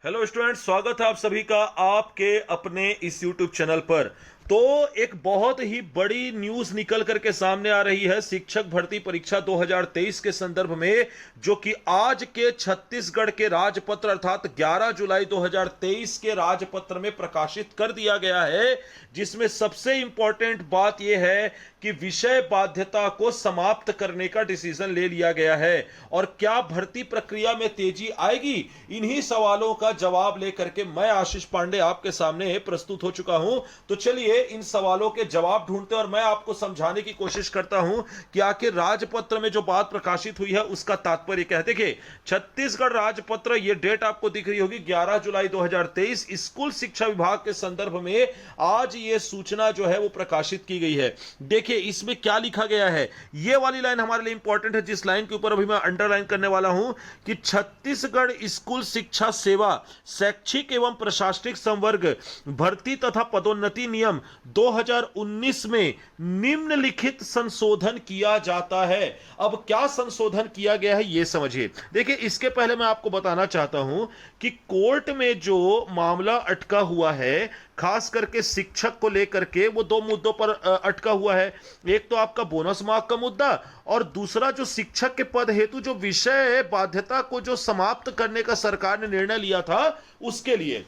Hello student, स्वागत है आप सभी का आपके अपने इस यूट्यूब चैनल पर। तो एक बहुत ही बड़ी न्यूज निकल करके सामने आ रही है शिक्षक भर्ती परीक्षा 2023 के संदर्भ में, जो कि आज के छत्तीसगढ़ के राजपत्र अर्थात 11 जुलाई 2023 के राजपत्र में प्रकाशित कर दिया गया है, जिसमें सबसे इंपॉर्टेंट बात यह है कि विषय बाध्यता को समाप्त करने का डिसीजन ले लिया गया है। और क्या भर्ती प्रक्रिया में तेजी आएगी, इन्हीं सवालों का जवाब लेकर के मैं आशीष पांडे आपके सामने प्रस्तुत हो चुका हूं। तो चलिए इन सवालों के जवाब ढूंढते हैं और मैं आपको समझाने की कोशिश करता हूं कि आखिर राजपत्र में जो बात प्रकाशित हुई है उसका तात्पर्य क्या है। देखिए, छत्तीसगढ़ राजपत्र, ये डेट आपको दिख रही होगी 11 जुलाई 2023, स्कूल शिक्षा विभाग के संदर्भ में आज ये सूचना जो है वो प्रकाशित की गई है। देखिए इसमें क्या लिखा गया है, ये वाली लाइन हमारे लिए इंपॉर्टेंट है, जिस लाइन के ऊपर अभी मैं अंडरलाइन करने वाला हूं कि छत्तीसगढ़ स्कूल शिक्षा सेवा शैक्षिक एवं प्रशासनिक संवर्ग भर्ती तथा पदोन्नति नियम 2019 में निम्नलिखित संशोधन किया जाता है। अब क्या संशोधन किया गया है ये समझिए। देखिए इसके पहले मैं आपको बताना चाहता हूं कि कोर्ट में जो मामला अटका हुआ है, खास करके शिक्षक को लेकर के, वो दो मुद्दों पर अटका हुआ है। एक तो आपका बोनस मार्क का मुद्दा, और दूसरा जो शिक्षक के पद हेतु जो विषय बाध्यता को जो समाप्त करने का सरकार ने निर्णय लिया था उसके लिए।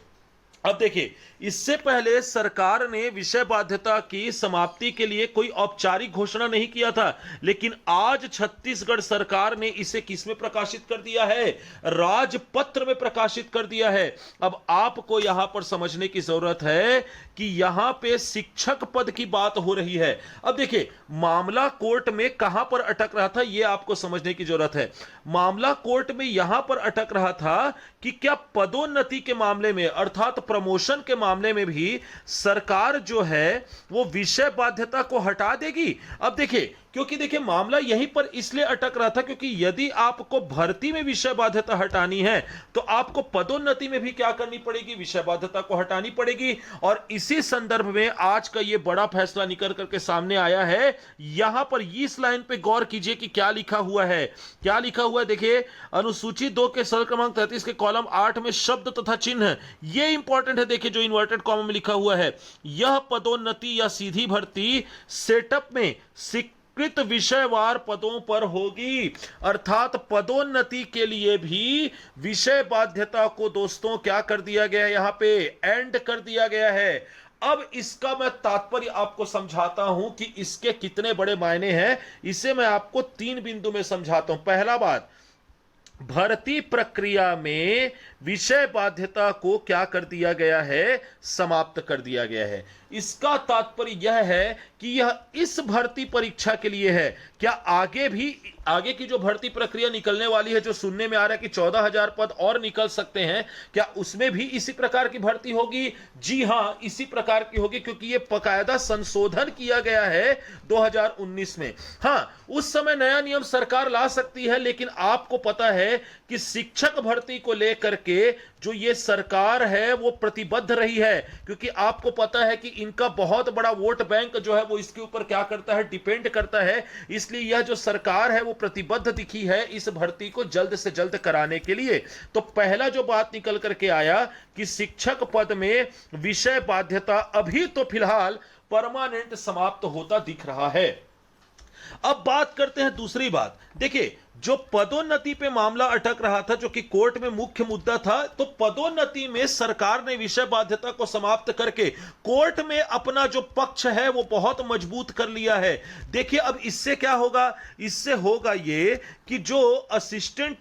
अब देखिए, इससे पहले सरकार ने विषय बाध्यता की समाप्ति के लिए कोई औपचारिक घोषणा नहीं किया था, लेकिन आज छत्तीसगढ़ सरकार ने इसे किस में प्रकाशित कर दिया है? राजपत्र में प्रकाशित कर दिया है। अब आपको यहां पर समझने की जरूरत है कि यहां पे शिक्षक पद की बात हो रही है। अब देखिए, मामला कोर्ट में कहां पर अटक रहा था यह आपको समझने की जरूरत है। मामला कोर्ट में यहां पर अटक रहा था कि क्या पदोन्नति के मामले में अर्थात प्रमोशन के मामले में भी सरकार जो है वो विषय बाध्यता को हटा देगी। अब देखिए, क्योंकि देखिए मामला यहीं पर इसलिए अटक रहा था क्योंकि यदि आपको भर्ती में विषय बाध्यता हटानी है तो आपको पदोन्नति में भी क्या करनी पड़ेगी? विषय बाध्यता को हटानी पड़ेगी। और इसी संदर्भ में आज का यह बड़ा फैसला निकल करके सामने आया है। यहां पर इस लाइन पे गौर कीजिए कि क्या लिखा हुआ है। क्या लिखा हुआ है देखिए, अनुसूची 2 के सरल क्रमांक 33 के कॉलम 8 में शब्द तथा चिन्ह, यह इंपॉर्टेंट है। देखिए जो इन्वर्टेड कॉमा में लिखा हुआ है, यह पदोन्नति या सीधी भर्ती सेटअप में कृत विषयवार पदों पर होगी। अर्थात पदोन्नति के लिए भी विषय बाध्यता को दोस्तों क्या कर दिया गया है? यहां पे एंड कर दिया गया है। अब इसका मैं तात्पर्य आपको समझाता हूं कि इसके कितने बड़े मायने हैं। इसे मैं आपको 3 बिंदु में समझाता हूं। पहला बात, भर्ती प्रक्रिया में विषय बाध्यता को क्या कर दिया गया है? समाप्त कर दिया गया है। इसका तात्पर्य यह है कि यह इस भर्ती परीक्षा के लिए है। क्या आगे की जो भर्ती प्रक्रिया निकलने वाली है, जो सुनने में आ रहा है कि 14,000 पद और निकल सकते हैं, क्या उसमें भी इसी प्रकार की भर्ती होगी? जी हां, इसी प्रकार की होगी, क्योंकि यह बकायदा संशोधन किया गया है 2019 में। हां, उस समय नया नियम सरकार ला सकती है, लेकिन आपको पता है कि शिक्षक भर्ती को लेकर के जो ये सरकार है वो प्रतिबद्ध रही है, क्योंकि आपको पता है कि इनका बहुत बड़ा वोट बैंक जो है वो इसके ऊपर क्या करता है? डिपेंड करता है। इसलिए यह जो सरकार है वो प्रतिबद्ध दिखी है इस भर्ती को जल्द से जल्द कराने के लिए। तो पहला जो बात निकल करके आया कि शिक्षक पद में विषय बाध्यता अभी तो फिलहाल परमानेंट समाप्त होता दिख रहा है। अब बात करते हैं दूसरी बात। देखिए, जो पदोन्नति पे मामला अटक रहा था, जो कि कोर्ट में मुख्य मुद्दा था, तो पदोन्नति में सरकार ने विषय बाध्यता को समाप्त करके कोर्ट में अपना जो पक्ष है वो बहुत मजबूत कर लिया है। देखिए अब इससे क्या होगा? इससे होगा ये कि जो असिस्टेंट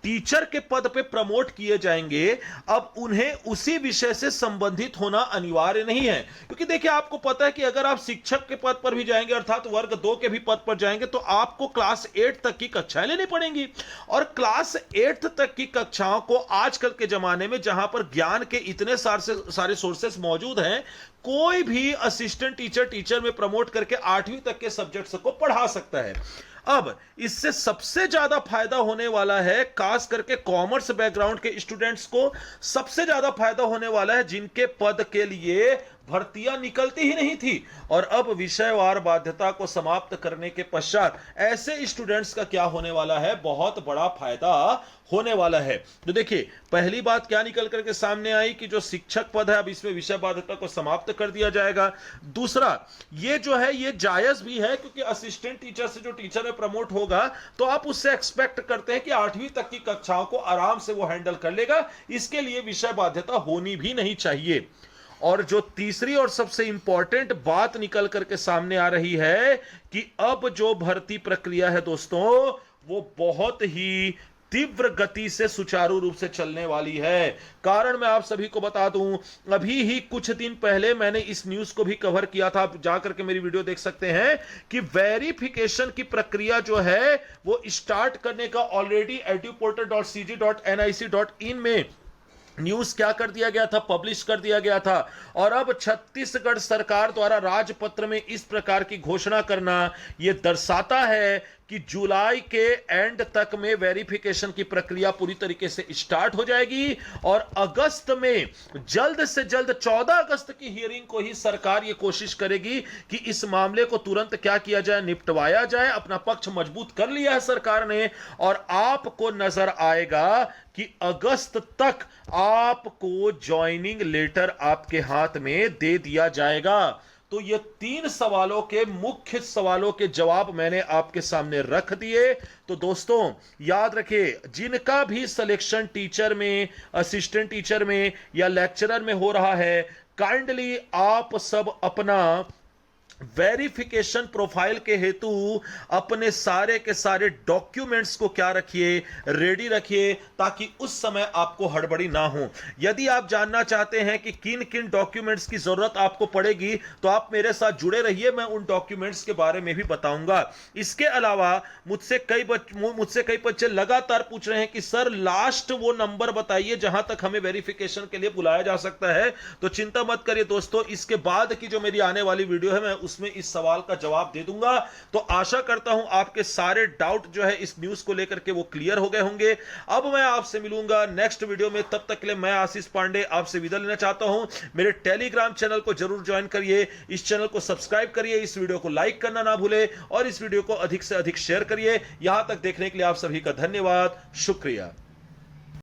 टीचर के पद पे प्रमोट किए जाएंगे, अब उन्हें उसी विषय से संबंधित होना अनिवार्य नहीं है। क्योंकि देखिए आपको पता है कि अगर आप शिक्षक के पद पर भी जाएंगे अर्थात वर्ग 2 के भी पद पर जाएंगे तो आपको क्लास 8 तक की कक्षाएं लेनी पड़ेंगी। और क्लास 8 तक की कक्षाओं को आजकल के जमाने में, जहां पर ज्ञान के इतने सारे सोर्सेस मौजूद हैं, कोई भी असिस्टेंट टीचर में प्रमोट करके 8वीं तक के सब्जेक्ट्स को पढ़ा सकता है। अब इससे सबसे ज्यादा फायदा होने वाला है खास करके कॉमर्स बैकग्राउंड के स्टूडेंट्स को। सबसे ज्यादा फायदा होने वाला है जिनके पद के लिए भर्तियां निकलती ही नहीं थी। और अब विषयवार बाध्यता को समाप्त करने के पश्चात ऐसे स्टूडेंट्स का क्या होने वाला है, बहुत बड़ा फायदा होने वाला है। तो देखिए, पहली बात क्या निकल करके सामने आई कि जो शिक्षक पद है अब इसमें विषय बाध्यता को समाप्त कर दिया जाएगा। दूसरा, ये जो है ये जायज भी है, क्योंकि असिस्टेंट टीचर से जो टीचर में प्रमोट होगा तो आप उससे एक्सपेक्ट करते हैं कि 8वीं तक की कक्षाओं को आराम से वो हैंडल कर लेगा, इसके लिए विषय बाध्यता होनी भी नहीं चाहिए। और जो तीसरी और सबसे इंपॉर्टेंट बात निकल करके सामने आ रही है कि अब जो भर्ती प्रक्रिया है दोस्तों, वो बहुत ही तीव्र गति से सुचारू रूप से चलने वाली है। कारण मैं आप सभी को बता दूं, अभी ही कुछ दिन पहले मैंने इस न्यूज को भी कवर किया था, आप जाकर के मेरी वीडियो देख सकते हैं कि वेरिफिकेशन की प्रक्रिया जो है वो स्टार्ट करने का ऑलरेडी eduportal.cg.nic.in में न्यूज क्या कर दिया गया था, पब्लिश कर दिया गया था। और अब छत्तीसगढ़ सरकार द्वारा राजपत्र में इस प्रकार की घोषणा करना यह दर्शाता है कि जुलाई के एंड तक में वेरिफिकेशन की प्रक्रिया पूरी तरीके से स्टार्ट हो जाएगी और अगस्त में जल्द से जल्द 14 अगस्त की हियरिंग को ही सरकार ये कोशिश करेगी कि इस मामले को तुरंत क्या किया जाए, निपटवाया जाए। अपना पक्ष मजबूत कर लिया है सरकार ने और आपको नजर आएगा कि अगस्त तक आपको ज्वाइनिंग लेटर आपके हाथ में दे दिया जाएगा। तो ये 3 सवालों के मुख्य सवालों के जवाब मैंने आपके सामने रख दिए। तो दोस्तों याद रखिए, जिनका भी सिलेक्शन टीचर में, असिस्टेंट टीचर में या लेक्चरर में हो रहा है, काइंडली आप सब अपना वेरिफिकेशन प्रोफाइल के हेतु अपने सारे के सारे डॉक्यूमेंट्स को क्या रखिए, रेडी रखिए, ताकि उस समय आपको हड़बड़ी ना हो। यदि आप जानना चाहते हैं कि किन किन डॉक्यूमेंट्स की जरूरत आपको पड़ेगी तो आप मेरे साथ जुड़े रहिए, मैं उन डॉक्यूमेंट्स के बारे में भी बताऊंगा। इसके अलावा मुझसे कई बच्चे लगातार पूछ रहे हैं कि सर लास्ट वो नंबर बताइए जहां तक हमें वेरिफिकेशन के लिए बुलाया जा सकता है। तो चिंता मत करिए दोस्तों, इसके बाद की जो मेरी आने वाली वीडियो है मैं उसमें इस सवाल का जवाब दे दूंगा। तो आशा करता हूं आपके सारे डाउट जो है इस न्यूज को लेकर के वो क्लियर हो गए होंगे। अब मैं आपसे मिलूंगा नेक्स्ट वीडियो में, तब तक के लिए मैं आशीष पांडे आपसे विदा लेना चाहता हूं। मेरे टेलीग्राम चैनल को जरूर ज्वाइन करिए, इस चैनल को सब्सक्राइब करिए, इस वीडियो को लाइक करना ना भूले और इस वीडियो को अधिक से अधिक शेयर करिए। यहां तक देखने के लिए आप सभी का धन्यवाद, शुक्रिया।